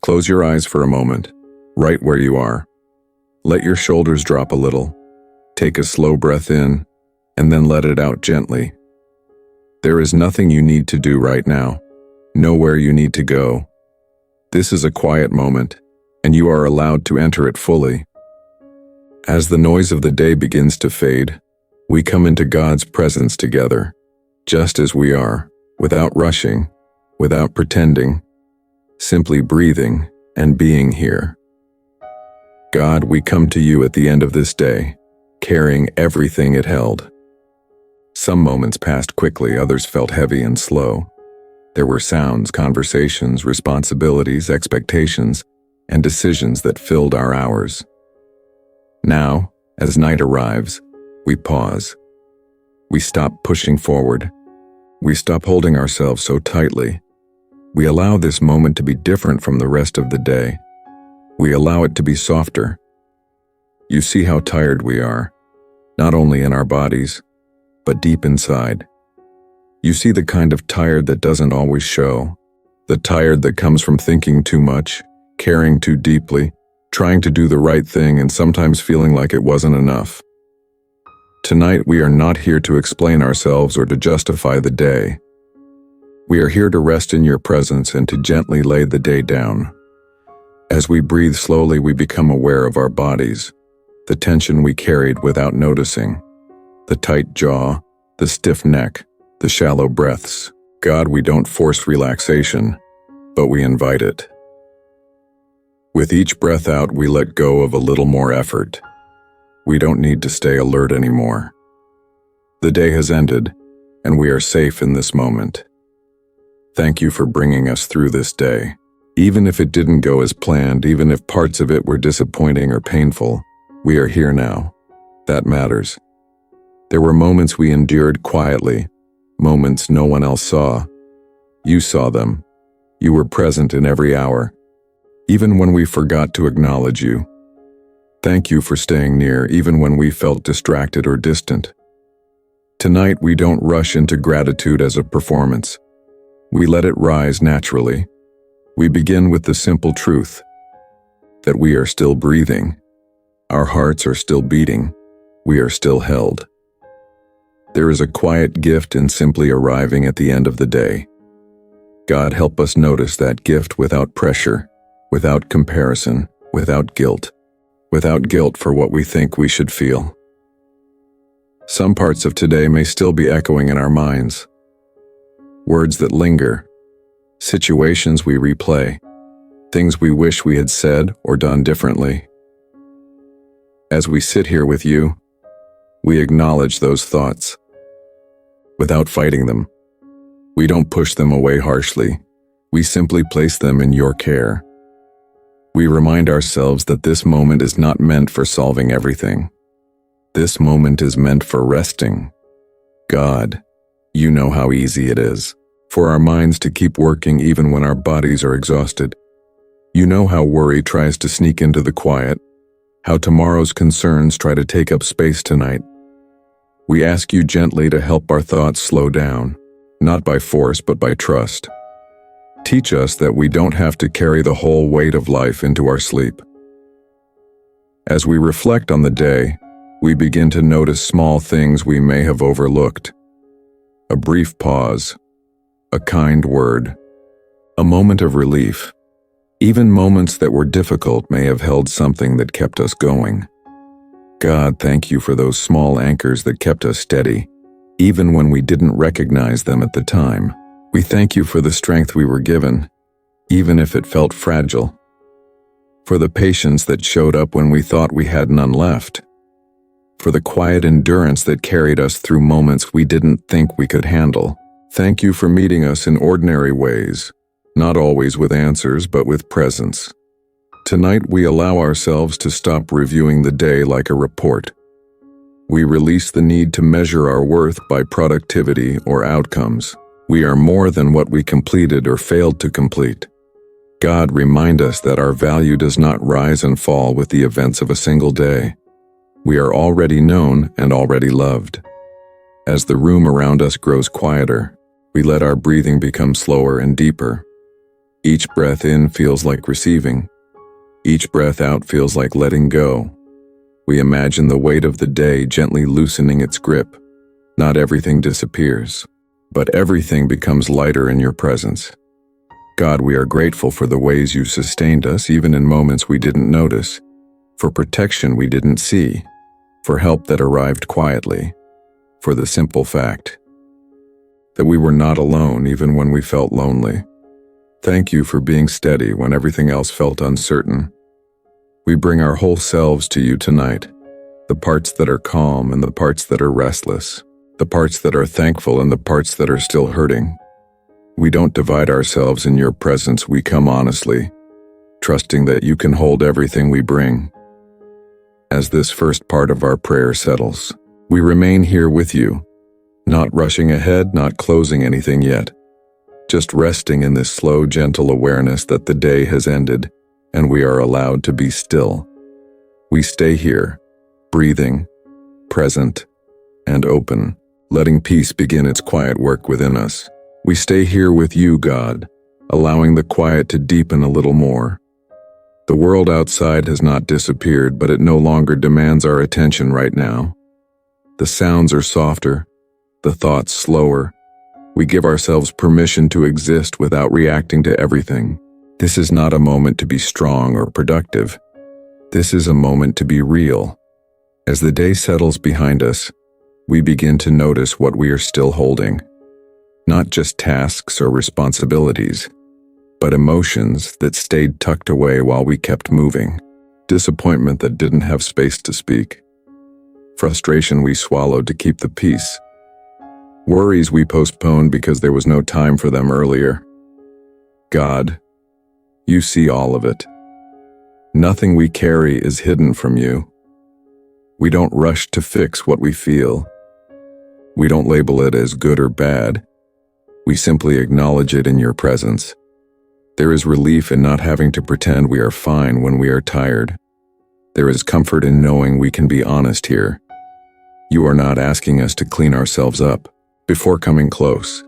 Close your eyes for a moment, right where you are. Let your shoulders drop a little. Take a slow breath in, and then let it out gently. There is nothing you need to do right now, nowhere you need to go. This is a quiet moment, and you are allowed to enter it fully. As the noise of the day begins to fade, we come into God's presence together, just as we are, without rushing, without pretending, simply breathing and being here. God, we come to you at the end of this day, carrying everything it held. Some moments passed quickly, others felt heavy and slow. There were sounds, conversations, responsibilities, expectations, and decisions that filled our hours. Now, as night arrives, we pause. We stop pushing forward. We stop holding ourselves so tightly. We allow this moment to be different from the rest of the day. We allow it to be softer. You see how tired we are, not only in our bodies, but deep inside. You see the kind of tired that doesn't always show, the tired that comes from thinking too much, caring too deeply, trying to do the right thing and sometimes feeling like it wasn't enough. Tonight we are not here to explain ourselves or to justify the day. We are here to rest in your presence and to gently lay the day down. As we breathe slowly, we become aware of our bodies, the tension we carried without noticing, the tight jaw, the stiff neck, the shallow breaths. God, we don't force relaxation, but we invite it. With each breath out, we let go of a little more effort. We don't need to stay alert anymore. The day has ended, and we are safe in this moment. Thank you for bringing us through this day. Even if it didn't go as planned, even if parts of it were disappointing or painful, we are here now. That matters. There were moments we endured quietly, moments no one else saw. You saw them. You were present in every hour, even when we forgot to acknowledge you. Thank you for staying near, even when we felt distracted or distant. Tonight, we don't rush into gratitude as a performance. We let it rise naturally. We begin with the simple truth that we are still breathing. Our hearts are still beating. We are still held. There is a quiet gift in simply arriving at the end of the day. God, help us notice that gift without pressure, without comparison, without guilt for what we think we should feel. Some parts of today may still be echoing in our minds. Words that linger, situations we replay, things we wish we had said or done differently. As we sit here with you, we acknowledge those thoughts without fighting them. We don't push them away harshly. We simply place them in your care. We remind ourselves that this moment is not meant for solving everything. This moment is meant for resting. God, you know how easy it is for our minds to keep working even when our bodies are exhausted. You know how worry tries to sneak into the quiet, how tomorrow's concerns try to take up space tonight. We ask you gently to help our thoughts slow down, not by force but by trust. Teach us that we don't have to carry the whole weight of life into our sleep. As we reflect on the day, we begin to notice small things we may have overlooked. A brief pause, a kind word, a moment of relief. Even moments that were difficult may have held something that kept us going. God, thank you for those small anchors that kept us steady, even when we didn't recognize them at the time. We thank you for the strength we were given, even if it felt fragile. For the patience that showed up when we thought we had none left. For the quiet endurance that carried us through moments we didn't think we could handle. Thank you for meeting us in ordinary ways, not always with answers, but with presence. Tonight we allow ourselves to stop reviewing the day like a report. We release the need to measure our worth by productivity or outcomes. We are more than what we completed or failed to complete. God, remind us that our value does not rise and fall with the events of a single day. We are already known and already loved. As the room around us grows quieter, we let our breathing become slower and deeper. Each breath in feels like receiving. Each breath out feels like letting go. We imagine the weight of the day gently loosening its grip. Not everything disappears, but everything becomes lighter in your presence. God, we are grateful for the ways you sustained us even in moments we didn't notice, for protection we didn't see, for help that arrived quietly, for the simple fact that we were not alone even when we felt lonely. Thank you for being steady when everything else felt uncertain. We bring our whole selves to you tonight, the parts that are calm and the parts that are restless, the parts that are thankful and the parts that are still hurting. We don't divide ourselves in your presence, we come honestly, trusting that you can hold everything we bring. As this first part of our prayer settles, we remain here with you, not rushing ahead, not closing anything yet, just resting in this slow, gentle awareness that the day has ended and we are allowed to be still. We stay here, breathing, present, and open, letting peace begin its quiet work within us. We stay here with you, God, allowing the quiet to deepen a little more. The world outside has not disappeared, but it no longer demands our attention right now. The sounds are softer, the thoughts slower. We give ourselves permission to exist without reacting to everything. This is not a moment to be strong or productive. This is a moment to be real. As the day settles behind us, we begin to notice what we are still holding. Not just tasks or responsibilities, but emotions that stayed tucked away while we kept moving. Disappointment that didn't have space to speak. Frustration we swallowed to keep the peace. Worries we postponed because there was no time for them earlier. God, you see all of it. Nothing we carry is hidden from you. We don't rush to fix what we feel. We don't label it as good or bad. We simply acknowledge it in your presence. There is relief in not having to pretend we are fine when we are tired. There is comfort in knowing we can be honest here. You are not asking us to clean ourselves up before coming close.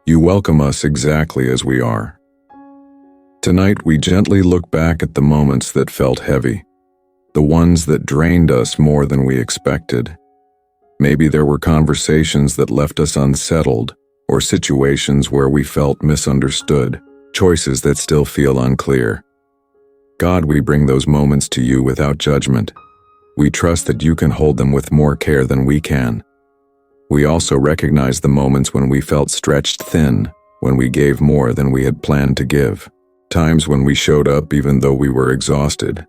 You welcome us exactly as we are. Tonight, we gently look back at the moments that felt heavy, the ones that drained us more than we expected. Maybe there were conversations that left us unsettled, or situations where we felt misunderstood, choices that still feel unclear. God, we bring those moments to you without judgment. We trust that you can hold them with more care than we can. We also recognize the moments when we felt stretched thin, when we gave more than we had planned to give. Times when we showed up even though we were exhausted.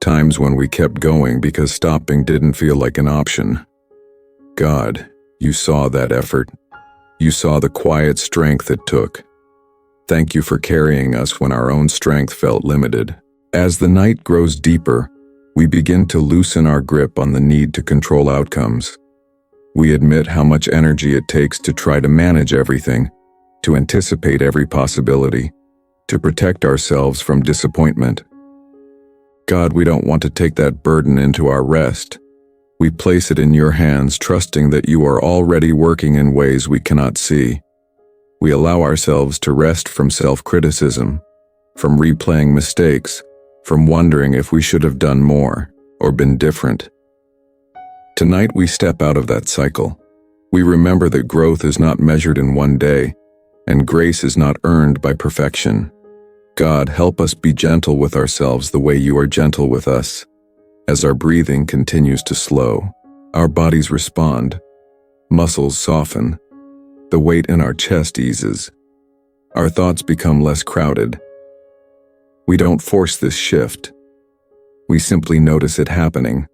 Times when we kept going because stopping didn't feel like an option. God, you saw that effort. You saw the quiet strength it took. Thank you for carrying us when our own strength felt limited. As the night grows deeper, we begin to loosen our grip on the need to control outcomes. We admit how much energy it takes to try to manage everything, to anticipate every possibility, to protect ourselves from disappointment. God, we don't want to take that burden into our rest. We place it in your hands, trusting that you are already working in ways we cannot see. We allow ourselves to rest from self-criticism, from replaying mistakes, from wondering if we should have done more or been different. Tonight we step out of that cycle. We remember that growth is not measured in one day, and grace is not earned by perfection. God, help us be gentle with ourselves the way you are gentle with us. As our breathing continues to slow, our bodies respond, muscles soften, the weight in our chest eases. Our thoughts become less crowded. We don't force this shift. We simply notice it happening.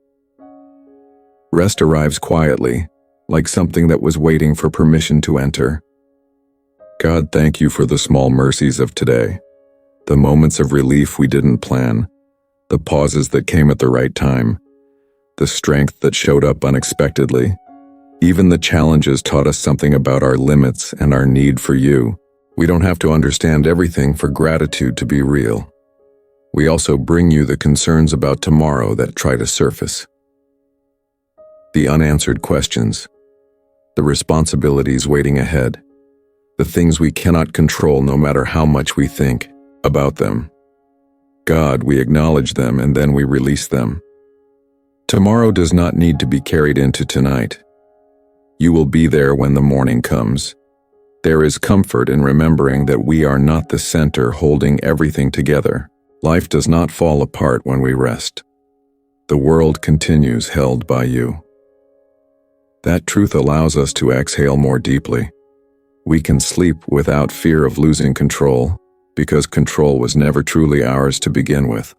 Rest arrives quietly, like something that was waiting for permission to enter. God, thank you for the small mercies of today. The moments of relief we didn't plan, the pauses that came at the right time, the strength that showed up unexpectedly. Even the challenges taught us something about our limits and our need for you. We don't have to understand everything for gratitude to be real. We also bring you the concerns about tomorrow that try to surface. The unanswered questions, the responsibilities waiting ahead, the things we cannot control no matter how much we think about them. God, we acknowledge them and then we release them. Tomorrow does not need to be carried into tonight. You will be there when the morning comes. There is comfort in remembering that we are not the center holding everything together. Life does not fall apart when we rest. The world continues held by you. That truth allows us to exhale more deeply. We can sleep without fear of losing control, because control was never truly ours to begin with.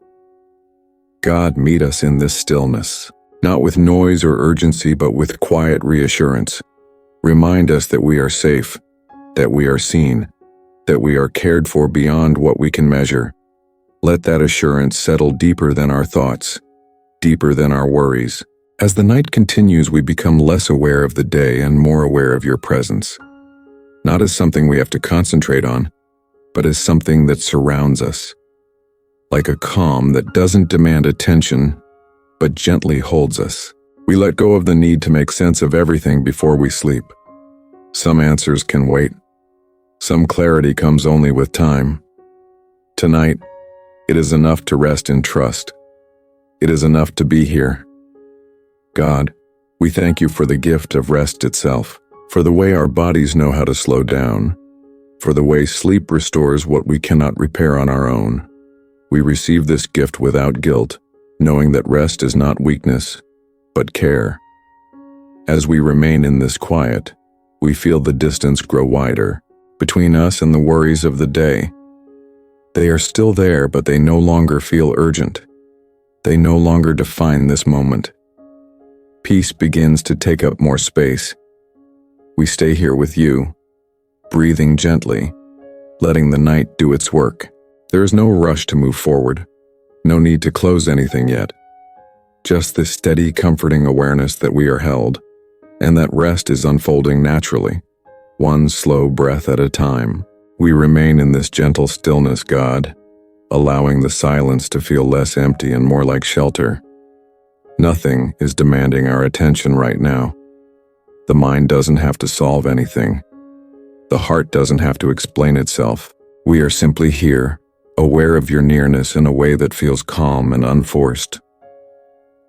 God, meet us in this stillness, not with noise or urgency, but with quiet reassurance. Remind us that we are safe, that we are seen, that we are cared for beyond what we can measure. Let that assurance settle deeper than our thoughts, deeper than our worries. As the night continues, we become less aware of the day and more aware of your presence. Not as something we have to concentrate on, but as something that surrounds us. Like a calm that doesn't demand attention, but gently holds us. We let go of the need to make sense of everything before we sleep. Some answers can wait. Some clarity comes only with time. Tonight, it is enough to rest in trust. It is enough to be here. God, we thank you for the gift of rest itself, for the way our bodies know how to slow down, for the way sleep restores what we cannot repair on our own. We receive this gift without guilt, knowing that rest is not weakness, but care. As we remain in this quiet, we feel the distance grow wider between us and the worries of the day. They are still there, but they no longer feel urgent. They no longer define this moment. Peace begins to take up more space. We stay here with you, breathing gently, letting the night do its work. There is no rush to move forward, no need to close anything yet. Just this steady, comforting awareness that we are held, and that rest is unfolding naturally, one slow breath at a time. We remain in this gentle stillness, God, allowing the silence to feel less empty and more like shelter. Nothing is demanding our attention right now. The mind doesn't have to solve anything. The heart doesn't have to explain itself. We are simply here, aware of your nearness in a way that feels calm and unforced.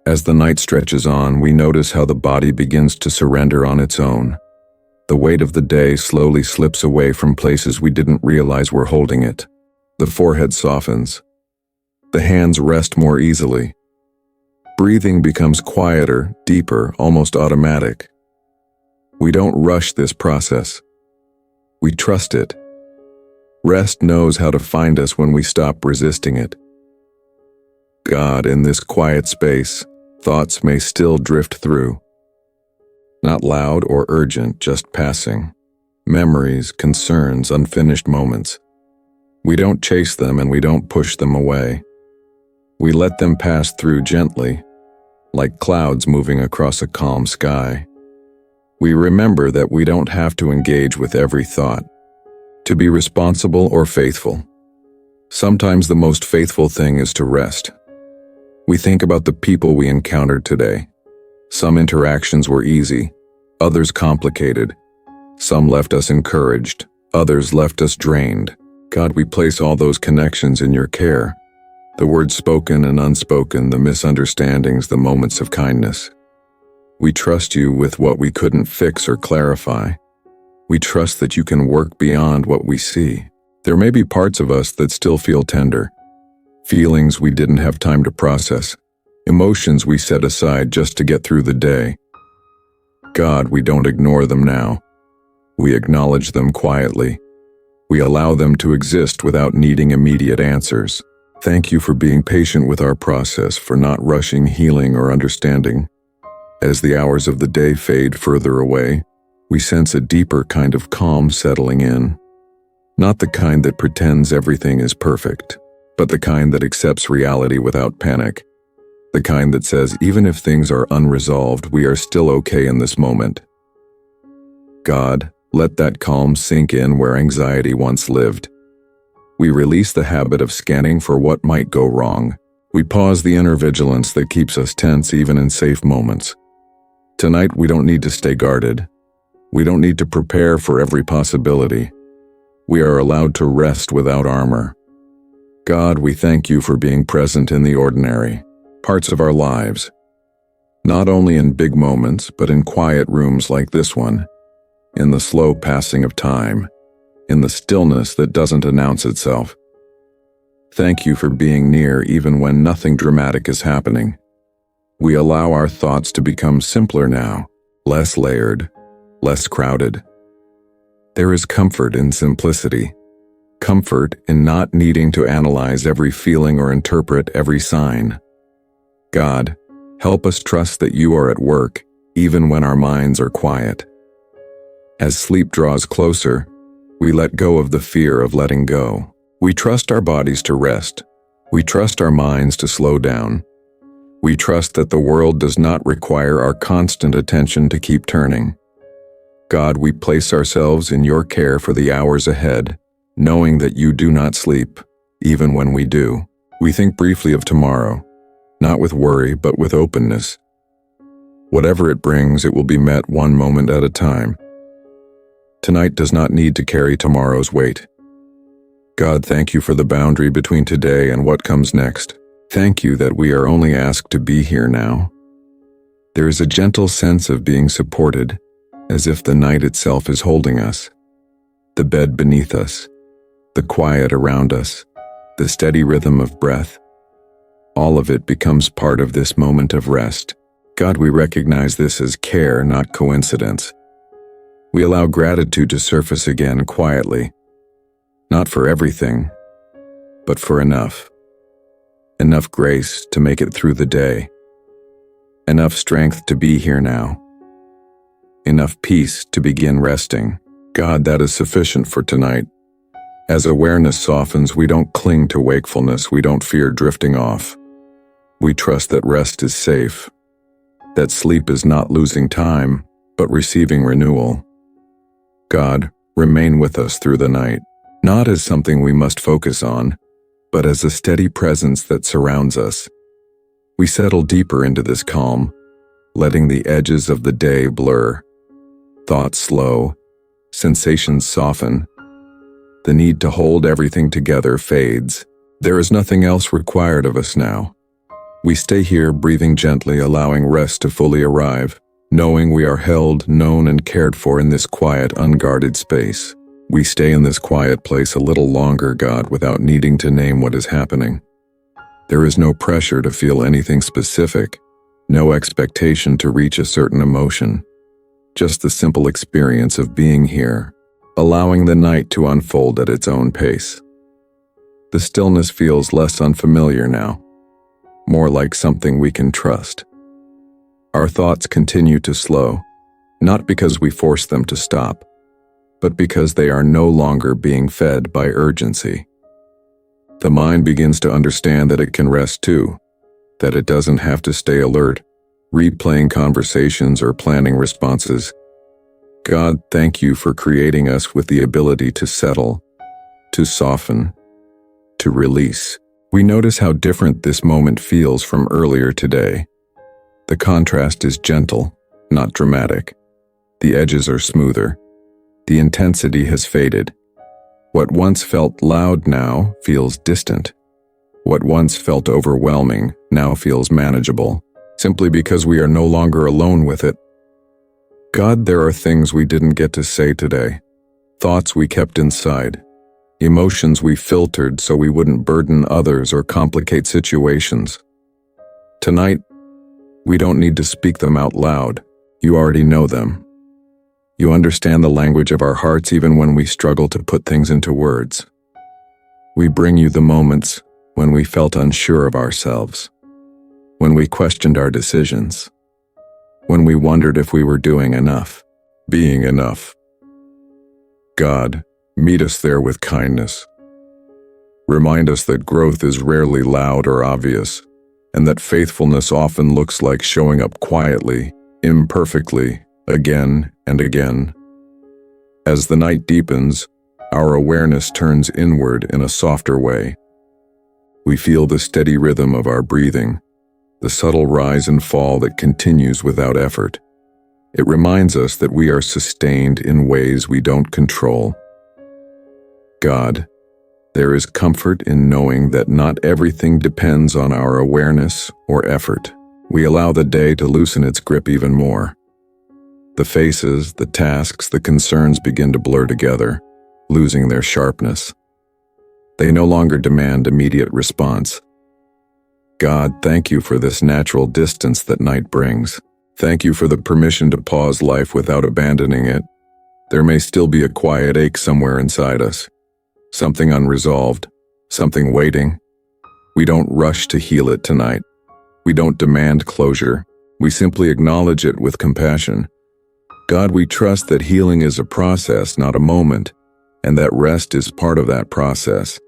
As the night stretches on, we notice how the body begins to surrender on its own. The weight of the day slowly slips away from places we didn't realize were holding it. The forehead softens. The hands rest more easily. Breathing becomes quieter, deeper, almost automatic. We don't rush this process. We trust it. Rest knows how to find us when we stop resisting it. God, in this quiet space, thoughts may still drift through. Not loud or urgent, just passing. Memories, concerns, unfinished moments. We don't chase them and we don't push them away. We let them pass through gently, like clouds moving across a calm sky. We remember that we don't have to engage with every thought, to be responsible or faithful. Sometimes the most faithful thing is to rest. We think about the people we encountered today. Some interactions were easy, others complicated. Some left us encouraged, others left us drained. God, we place all those connections in your care. The words spoken and unspoken, the misunderstandings, the moments of kindness. We trust you with what we couldn't fix or clarify. We trust that you can work beyond what we see. There may be parts of us that still feel tender, feelings we didn't have time to process, emotions we set aside just to get through the day. God, we don't ignore them now. We acknowledge them quietly. We allow them to exist without needing immediate answers. Thank you for being patient with our process, for not rushing healing or understanding. As the hours of the day fade further away, we sense a deeper kind of calm settling in. Not the kind that pretends everything is perfect, but the kind that accepts reality without panic. The kind that says even if things are unresolved, we are still okay in this moment. God, let that calm sink in where anxiety once lived. We release the habit of scanning for what might go wrong. We pause the inner vigilance that keeps us tense even in safe moments. Tonight, we don't need to stay guarded. We don't need to prepare for every possibility. We are allowed to rest without armor. God, we thank you for being present in the ordinary parts of our lives, not only in big moments, but in quiet rooms like this one, in the slow passing of time, in the stillness that doesn't announce itself. Thank you for being near even when nothing dramatic is happening. We allow our thoughts to become simpler now, less layered, less crowded. There is comfort in simplicity, comfort in not needing to analyze every feeling or interpret every sign. God, help us trust that you are at work, even when our minds are quiet. As sleep draws closer, we let go of the fear of letting go. We trust our bodies to rest. We trust our minds to slow down. We trust that the world does not require our constant attention to keep turning. God, we place ourselves in your care for the hours ahead, knowing that you do not sleep, even when we do. We think briefly of tomorrow, not with worry, but with openness. Whatever it brings, it will be met one moment at a time. Tonight does not need to carry tomorrow's weight. God, thank you for the boundary between today and what comes next. Thank you that we are only asked to be here now. There is a gentle sense of being supported, as if the night itself is holding us. The bed beneath us, the quiet around us, the steady rhythm of breath. All of it becomes part of this moment of rest. God, we recognize this as care, not coincidence. We allow gratitude to surface again quietly, not for everything, but for enough. Enough grace to make it through the day. Enough strength to be here now. Enough peace to begin resting. God, that is sufficient for tonight. As awareness softens, we don't cling to wakefulness, we don't fear drifting off. We trust that rest is safe, that sleep is not losing time, but receiving renewal. God, remain with us through the night, not as something we must focus on, but as a steady presence that surrounds us. We settle deeper into this calm, letting the edges of the day blur. Thoughts slow, sensations soften. The need to hold everything together fades. There is nothing else required of us now. We stay here breathing gently, allowing rest to fully arrive, knowing we are held, known, and cared for in this quiet, unguarded space. We stay in this quiet place a little longer, God, without needing to name what is happening. There is no pressure to feel anything specific, no expectation to reach a certain emotion. Just the simple experience of being here, allowing the night to unfold at its own pace. The stillness feels less unfamiliar now, more like something we can trust. Our thoughts continue to slow, not because we force them to stop, but because they are no longer being fed by urgency. The mind begins to understand that it can rest too, that it doesn't have to stay alert, replaying conversations or planning responses. God, thank you for creating us with the ability to settle, to soften, to release. We notice how different this moment feels from earlier today. The contrast is gentle, not dramatic. The edges are smoother. The intensity has faded. What once felt loud now feels distant. What once felt overwhelming now feels manageable, simply because we are no longer alone with it. God, there are things we didn't get to say today, thoughts we kept inside, emotions we filtered so we wouldn't burden others or complicate situations. Tonight, we don't need to speak them out loud. You already know them. You understand the language of our hearts even when we struggle to put things into words. We bring you the moments when we felt unsure of ourselves, when we questioned our decisions, when we wondered if we were doing enough, being enough. God, meet us there with kindness. Remind us that growth is rarely loud or obvious, and that faithfulness often looks like showing up quietly, imperfectly, again and again. As the night deepens, our awareness turns inward in a softer way. We feel the steady rhythm of our breathing, the subtle rise and fall that continues without effort. It reminds us that we are sustained in ways we don't control. God, there is comfort in knowing that not everything depends on our awareness or effort. We allow the day to loosen its grip even more. The faces, the tasks, the concerns begin to blur together, losing their sharpness. They no longer demand immediate response. God, thank you for this natural distance that night brings. Thank you for the permission to pause life without abandoning it. There may still be a quiet ache somewhere inside us, something unresolved, something waiting. We don't rush to heal it tonight. We don't demand closure. We simply acknowledge it with compassion. God, we trust that healing is a process, not a moment, and that rest is part of that process.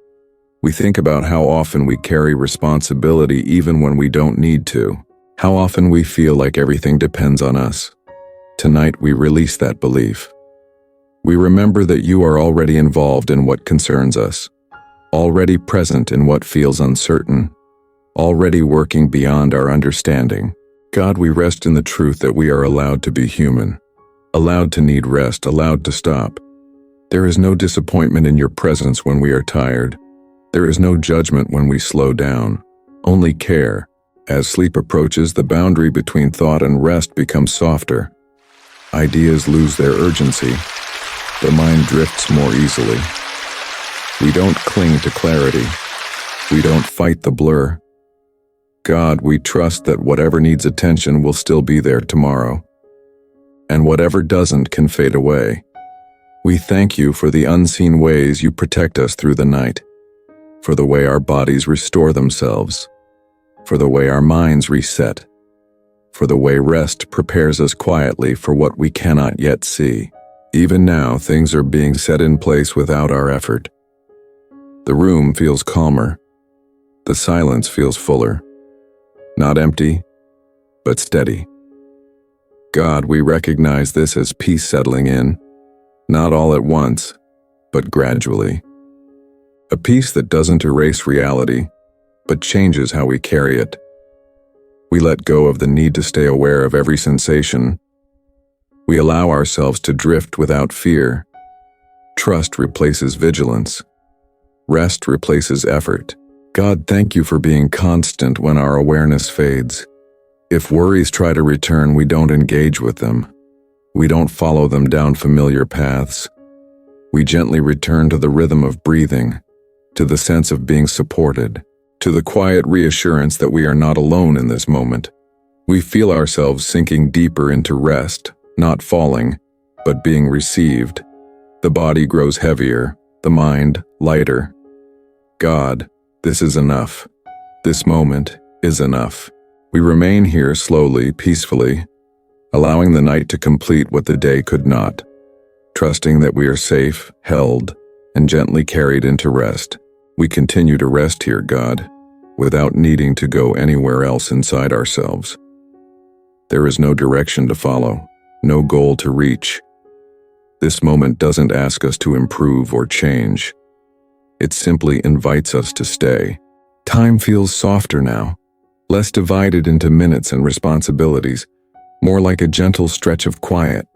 We think about how often we carry responsibility even when we don't need to, how often we feel like everything depends on us. Tonight we release that belief. We remember that you are already involved in what concerns us, already present in what feels uncertain, already working beyond our understanding. God, we rest in the truth that we are allowed to be human, allowed to need rest, allowed to stop. There is no disappointment in your presence when we are tired. There is no judgment when we slow down, only care. As sleep approaches, the boundary between thought and rest becomes softer. Ideas lose their urgency. The mind drifts more easily. We don't cling to clarity. We don't fight the blur. God, we trust that whatever needs attention will still be there tomorrow, and whatever doesn't can fade away. We thank you for the unseen ways you protect us through the night, for the way our bodies restore themselves, for the way our minds reset, for the way rest prepares us quietly for what we cannot yet see. Even now, things are being set in place without our effort. The room feels calmer. The silence feels fuller. Not empty, but steady. God, we recognize this as peace settling in, not all at once, but gradually. A peace that doesn't erase reality, but changes how we carry it. We let go of the need to stay aware of every sensation. We allow ourselves to drift without fear. Trust replaces vigilance. Rest replaces effort. God, thank you for being constant when our awareness fades. If worries try to return, we don't engage with them. We don't follow them down familiar paths. We gently return to the rhythm of breathing, to the sense of being supported, to the quiet reassurance that we are not alone in this moment. We feel ourselves sinking deeper into rest, not falling, but being received. The body grows heavier, the mind lighter. God, this is enough. This moment is enough. We remain here slowly, peacefully, allowing the night to complete what the day could not, trusting that we are safe, held, and gently carried into rest. We continue to rest here, God, without needing to go anywhere else inside ourselves. There is no direction to follow, no goal to reach. This moment doesn't ask us to improve or change. It simply invites us to stay. Time feels softer now, less divided into minutes and responsibilities, more like a gentle stretch of quiet.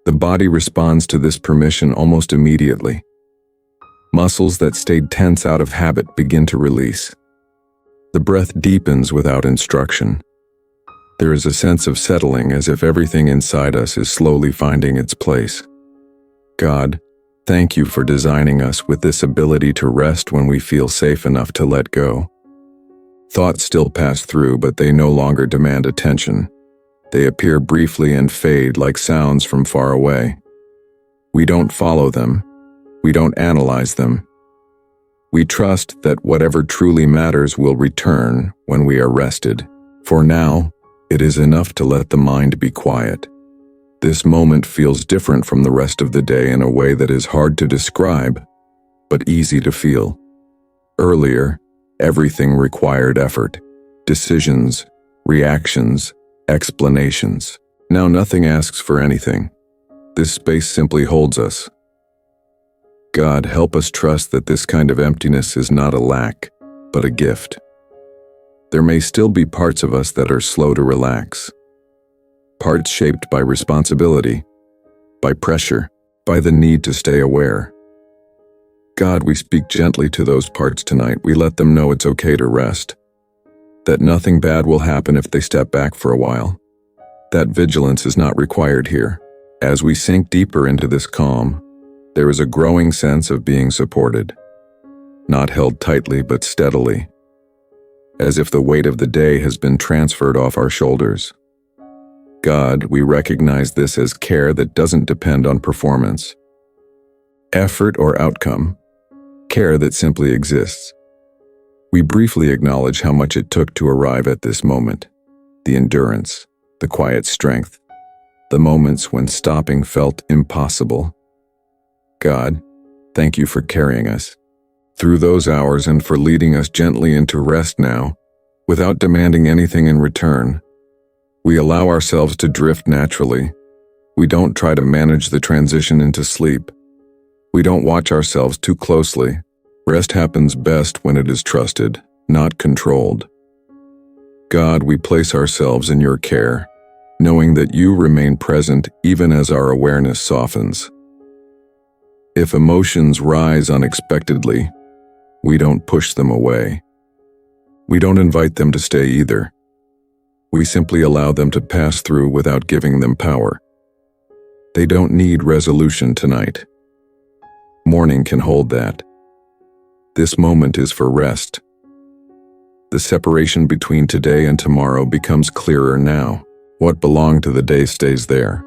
The body responds to this permission almost immediately. Muscles that stayed tense out of habit begin to release. The breath deepens without instruction. There is a sense of settling, as if everything inside us is slowly finding its place. God, thank you for designing us with this ability to rest when we feel safe enough to let go. Thoughts still pass through, but they no longer demand attention. They appear briefly and fade like sounds from far away. We don't follow them. We don't analyze them. We trust that whatever truly matters will return when we are rested. For now, it is enough to let the mind be quiet. This moment feels different from the rest of the day in a way that is hard to describe, but easy to feel. Earlier, everything required effort, decisions, reactions, explanations. Now nothing asks for anything. This space simply holds us. God, help us trust that this kind of emptiness is not a lack, but a gift. There may still be parts of us that are slow to relax. Parts shaped by responsibility, by pressure, by the need to stay aware. God, we speak gently to those parts tonight. We let them know it's okay to rest, that nothing bad will happen if they step back for a while. That vigilance is not required here. As we sink deeper into this calm, there is a growing sense of being supported, not held tightly but steadily, as if the weight of the day has been transferred off our shoulders. God, we recognize this as care that doesn't depend on performance, effort, or outcome, care that simply exists. We briefly acknowledge how much it took to arrive at this moment, the endurance, the quiet strength, the moments when stopping felt impossible. God, thank you for carrying us through those hours and for leading us gently into rest now, without demanding anything in return. We allow ourselves to drift naturally. We don't try to manage the transition into sleep. We don't watch ourselves too closely. Rest happens best when it is trusted, not controlled. God, we place ourselves in your care, knowing that you remain present even as our awareness softens. If emotions rise unexpectedly, we don't push them away. We don't invite them to stay either. We simply allow them to pass through without giving them power. They don't need resolution tonight. Morning can hold that. This moment is for rest. The separation between today and tomorrow becomes clearer now. What belonged to the day stays there.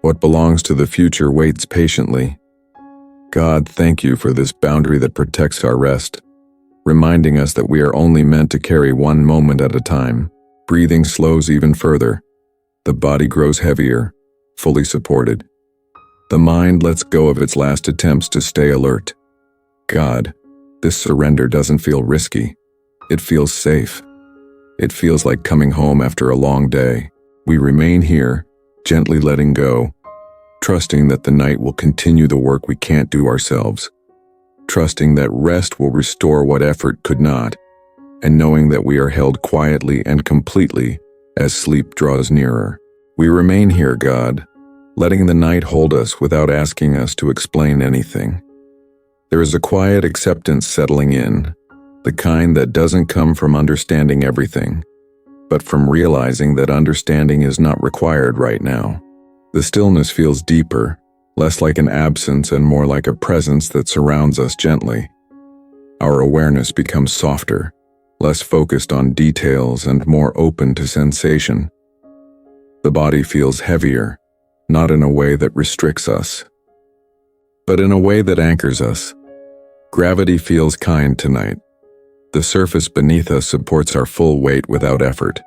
What belongs to the future waits patiently. God, thank you for this boundary that protects our rest, reminding us that we are only meant to carry one moment at a time. Breathing slows even further. The body grows heavier, fully supported. The mind lets go of its last attempts to stay alert. God, this surrender doesn't feel risky. It feels safe. It feels like coming home after a long day. We remain here, gently letting go, trusting that the night will continue the work we can't do ourselves, trusting that rest will restore what effort could not, and knowing that we are held quietly and completely as sleep draws nearer. We remain here, God, letting the night hold us without asking us to explain anything. There is a quiet acceptance settling in, the kind that doesn't come from understanding everything, but from realizing that understanding is not required right now. The stillness feels deeper, less like an absence and more like a presence that surrounds us gently. Our awareness becomes softer, less focused on details and more open to sensation. The body feels heavier, not in a way that restricts us, but in a way that anchors us. Gravity feels kind tonight. The surface beneath us supports our full weight without effort.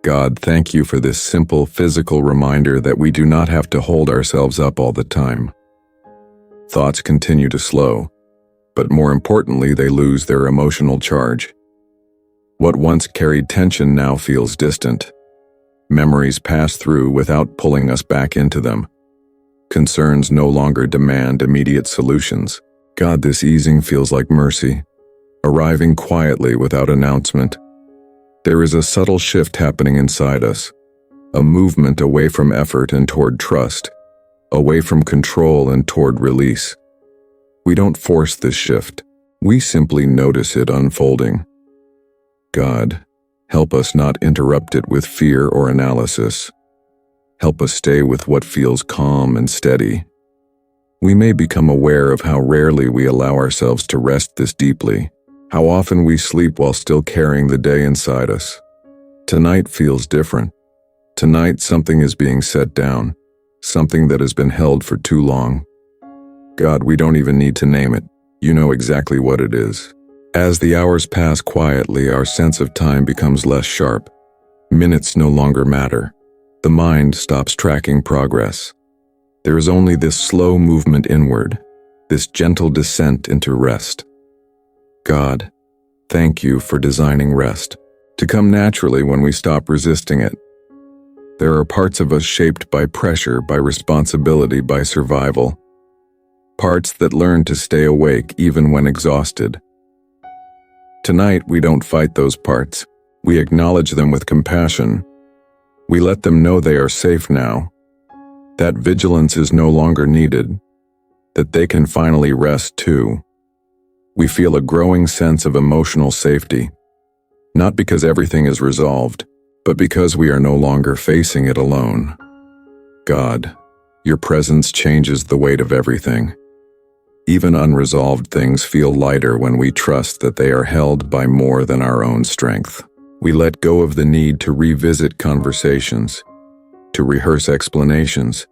God, thank you for this simple physical reminder that we do not have to hold ourselves up all the time. Thoughts continue to slow, but more importantly, they lose their emotional charge. What once carried tension now feels distant. Memories pass through without pulling us back into them. Concerns no longer demand immediate solutions. God, this easing feels like mercy, arriving quietly without announcement. There is a subtle shift happening inside us, a movement away from effort and toward trust, away from control and toward release. We don't force this shift. We simply notice it unfolding. God, help us not interrupt it with fear or analysis. Help us stay with what feels calm and steady. We may become aware of how rarely we allow ourselves to rest this deeply, how often we sleep while still carrying the day inside us. Tonight feels different. Tonight something is being set down, something that has been held for too long. God, we don't even need to name it. You know exactly what it is. As the hours pass quietly, our sense of time becomes less sharp. Minutes no longer matter. The mind stops tracking progress. There is only this slow movement inward, this gentle descent into rest. God, thank you for designing rest to come naturally when we stop resisting it. There are parts of us shaped by pressure, by responsibility, by survival. Parts that learn to stay awake even when exhausted. Tonight, we don't fight those parts. We acknowledge them with compassion. We let them know they are safe now. That vigilance is no longer needed. that they can finally rest too. We feel a growing sense of emotional safety, not because everything is resolved, but because we are no longer facing it alone. God, your presence changes the weight of everything. Even unresolved things feel lighter when we trust that they are held by more than our own strength. We let go of the need to revisit conversations, to rehearse explanations,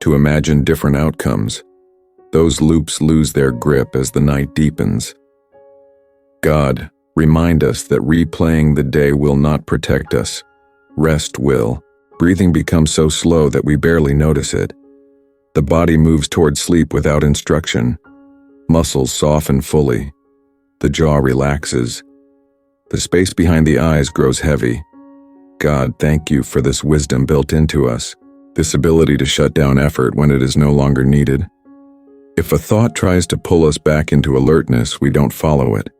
to imagine different outcomes. Those loops lose their grip as the night deepens. God, remind us that replaying the day will not protect us. Rest will. Breathing becomes so slow that we barely notice it. The body moves toward sleep without instruction. Muscles soften fully. The jaw relaxes. The space behind the eyes grows heavy. God, thank you for this wisdom built into us, this ability to shut down effort when it is no longer needed. If a thought tries to pull us back into alertness, we don't follow it.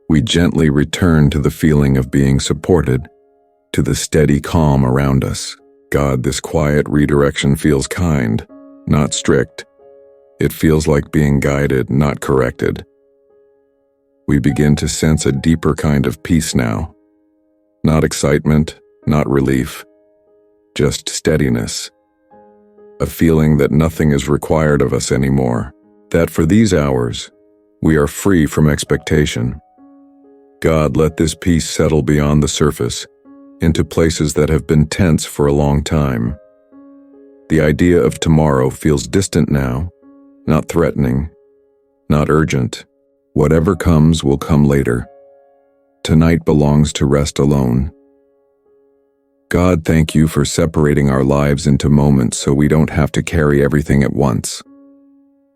We gently return to the feeling of being supported, to the steady calm around us. God, this quiet redirection feels kind, not strict. It feels like being guided, not corrected. We begin to sense a deeper kind of peace now. Not excitement, not relief, just steadiness. A feeling that nothing is required of us anymore. That for these hours, we are free from expectation. God, let this peace settle beyond the surface, into places that have been tense for a long time. The idea of tomorrow feels distant now, not threatening, not urgent. Whatever comes will come later. Tonight belongs to rest alone. God, thank you for separating our lives into moments so we don't have to carry everything at once.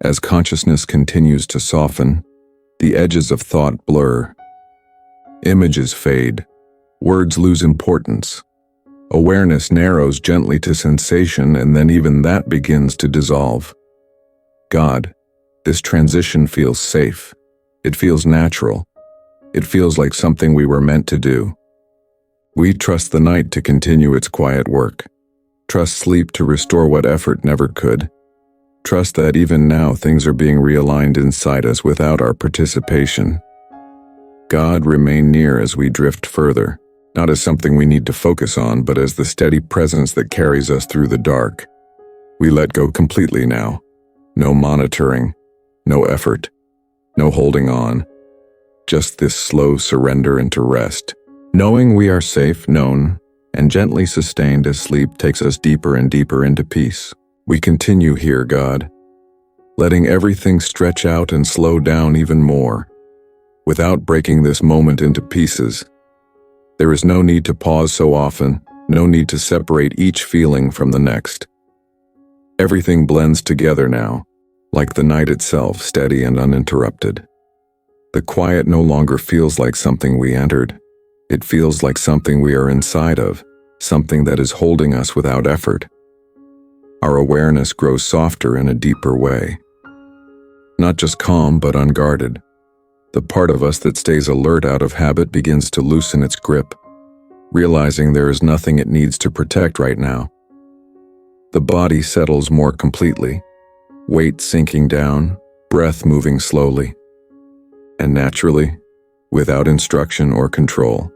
As consciousness continues to soften, the edges of thought blur. Images fade. Words lose importance. Awareness narrows gently to sensation, and then even that begins to dissolve. God, this transition feels safe. It feels natural. It feels like something we were meant to do. We trust the night to continue its quiet work. Trust sleep to restore what effort never could. Trust that even now things are being realigned inside us without our participation. God, remain near as we drift further, not as something we need to focus on, but as the steady presence that carries us through the dark. We let go completely now. No monitoring, no effort, no holding on. Just this slow surrender into rest. Knowing we are safe, known, and gently sustained as sleep takes us deeper and deeper into peace. We continue here, God, letting everything stretch out and slow down even more, without breaking this moment into pieces. There is no need to pause so often, no need to separate each feeling from the next. Everything blends together now, like the night itself, steady and uninterrupted. The quiet no longer feels like something we entered. It feels like something we are inside of, something that is holding us without effort. Our awareness grows softer in a deeper way. Not just calm, but unguarded. The part of us that stays alert out of habit begins to loosen its grip, realizing there is nothing it needs to protect right now. The body settles more completely, weight sinking down, breath moving slowly, and naturally, without instruction or control.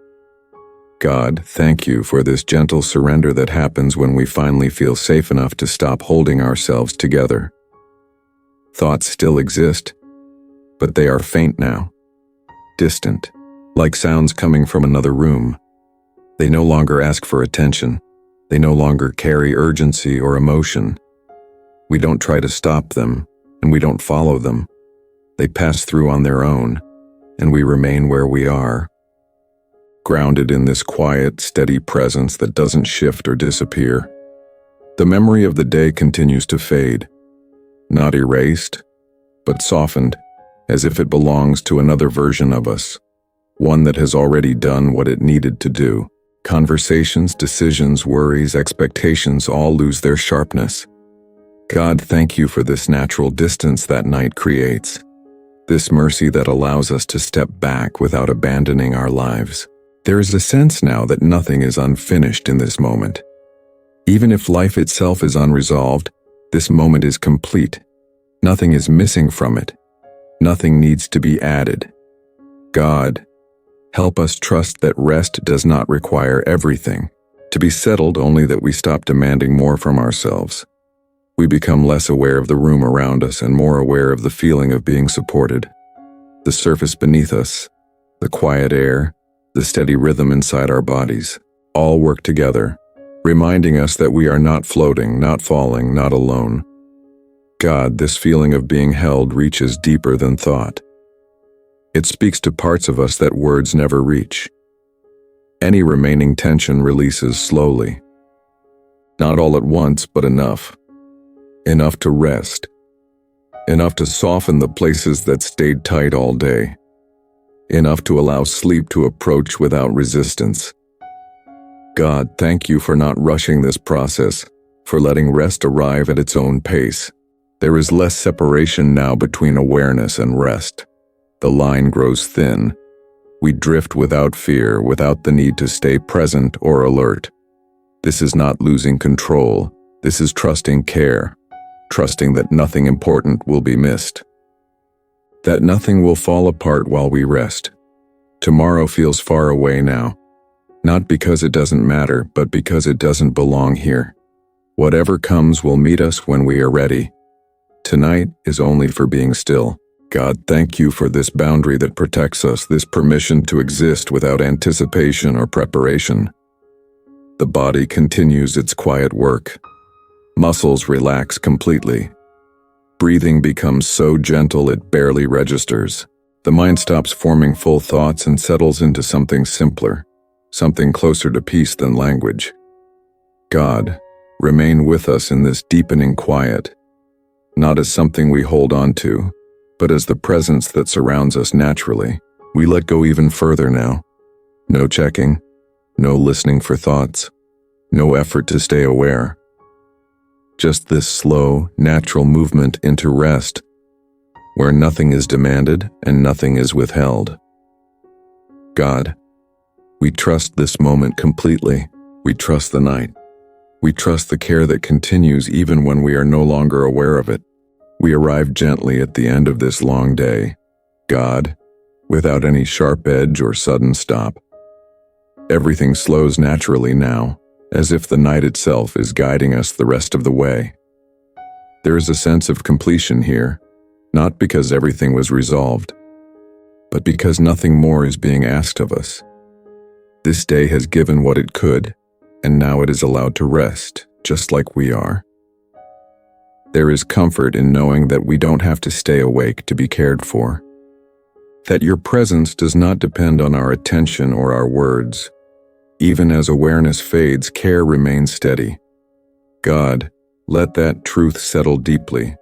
God, thank you for this gentle surrender that happens when we finally feel safe enough to stop holding ourselves together. Thoughts still exist, but they are faint now, distant, like sounds coming from another room. They no longer ask for attention. They no longer carry urgency or emotion. We don't try to stop them, and we don't follow them. They pass through on their own, and we remain where we are, grounded in this quiet, steady presence that doesn't shift or disappear. The memory of the day continues to fade, not erased, but softened, as if it belongs to another version of us, one that has already done what it needed to do. Conversations, decisions, worries, expectations all lose their sharpness. God, thank you for this natural distance that night creates, this mercy that allows us to step back without abandoning our lives. There is a sense now that nothing is unfinished in this moment. Even if life itself is unresolved, this moment is complete. Nothing is missing from it. Nothing needs to be added. God, help us trust that rest does not require everything, to be settled only that we stop demanding more from ourselves. We become less aware of the room around us and more aware of the feeling of being supported. The surface beneath us, the quiet air, the steady rhythm inside our bodies, all work together, reminding us that we are not floating, not falling, not alone. God, this feeling of being held reaches deeper than thought. It speaks to parts of us that words never reach. Any remaining tension releases slowly. Not all at once, but enough. Enough to rest. Enough to soften the places that stayed tight all day. Enough to allow sleep to approach without resistance. God, thank you for not rushing this process, for letting rest arrive at its own pace. There is less separation now between awareness and rest. The line grows thin. We drift without fear, without the need to stay present or alert. This is not losing control. This is trusting care, trusting that nothing important will be missed, that nothing will fall apart while we rest. Tomorrow feels far away now, not because it doesn't matter, but because it doesn't belong here. Whatever comes will meet us when we are ready. Tonight is only for being still. God, thank you for this boundary that protects us, this permission to exist without anticipation or preparation. The body continues its quiet work. Muscles relax completely. Breathing becomes so gentle it barely registers. The mind stops forming full thoughts and settles into something simpler, something closer to peace than language. God, remain with us in this deepening quiet, not as something we hold on to, but as the presence that surrounds us naturally. We let go even further now. No checking, no listening for thoughts, no effort to stay aware. Just this slow, natural movement into rest, where nothing is demanded and nothing is withheld. God, we trust this moment completely. We trust the night. We trust the care that continues even when we are no longer aware of it. We arrive gently at the end of this long day, God, without any sharp edge or sudden stop. Everything slows naturally now, as if the night itself is guiding us the rest of the way. There is a sense of completion here, not because everything was resolved, but because nothing more is being asked of us. This day has given what it could, and now it is allowed to rest, just like we are. There is comfort in knowing that we don't have to stay awake to be cared for, that your presence does not depend on our attention or our words. Even as awareness fades, care remains steady. God, let that truth settle deeply,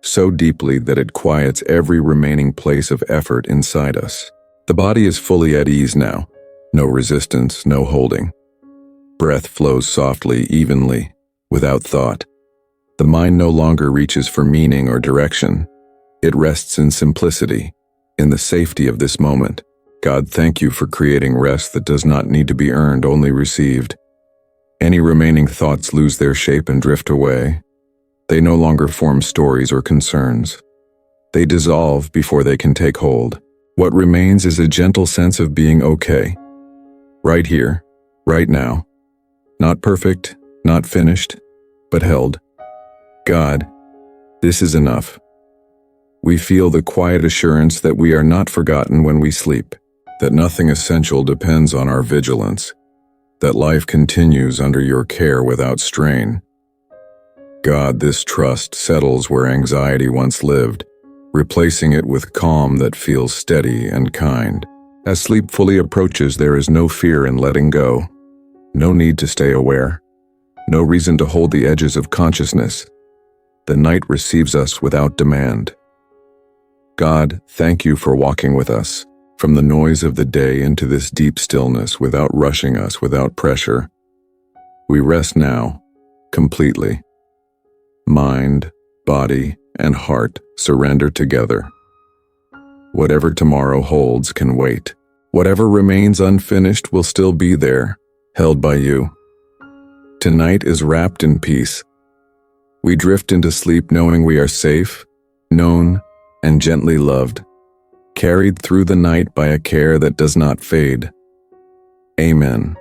so deeply that it quiets every remaining place of effort inside us. The body is fully at ease now, no resistance, no holding. Breath flows softly, evenly, without thought. The mind no longer reaches for meaning or direction. It rests in simplicity, in the safety of this moment. God, thank you for creating rest that does not need to be earned, only received. Any remaining thoughts lose their shape and drift away. They no longer form stories or concerns. They dissolve before they can take hold. What remains is a gentle sense of being okay. Right here, right now. Not perfect, not finished, but held. God, this is enough. We feel the quiet assurance that we are not forgotten when we sleep, that nothing essential depends on our vigilance, that life continues under your care without strain. God, this trust settles where anxiety once lived, replacing it with calm that feels steady and kind. As sleep fully approaches, there is no fear in letting go, no need to stay aware, no reason to hold the edges of consciousness. The night receives us without demand. God, thank you for walking with us, from the noise of the day into this deep stillness, without rushing us, without pressure. We rest now, completely. Mind, body, and heart surrender together. Whatever tomorrow holds can wait. Whatever remains unfinished will still be there, held by you. Tonight is wrapped in peace. We drift into sleep knowing we are safe, known and gently loved, carried through the night by a care that does not fade. Amen.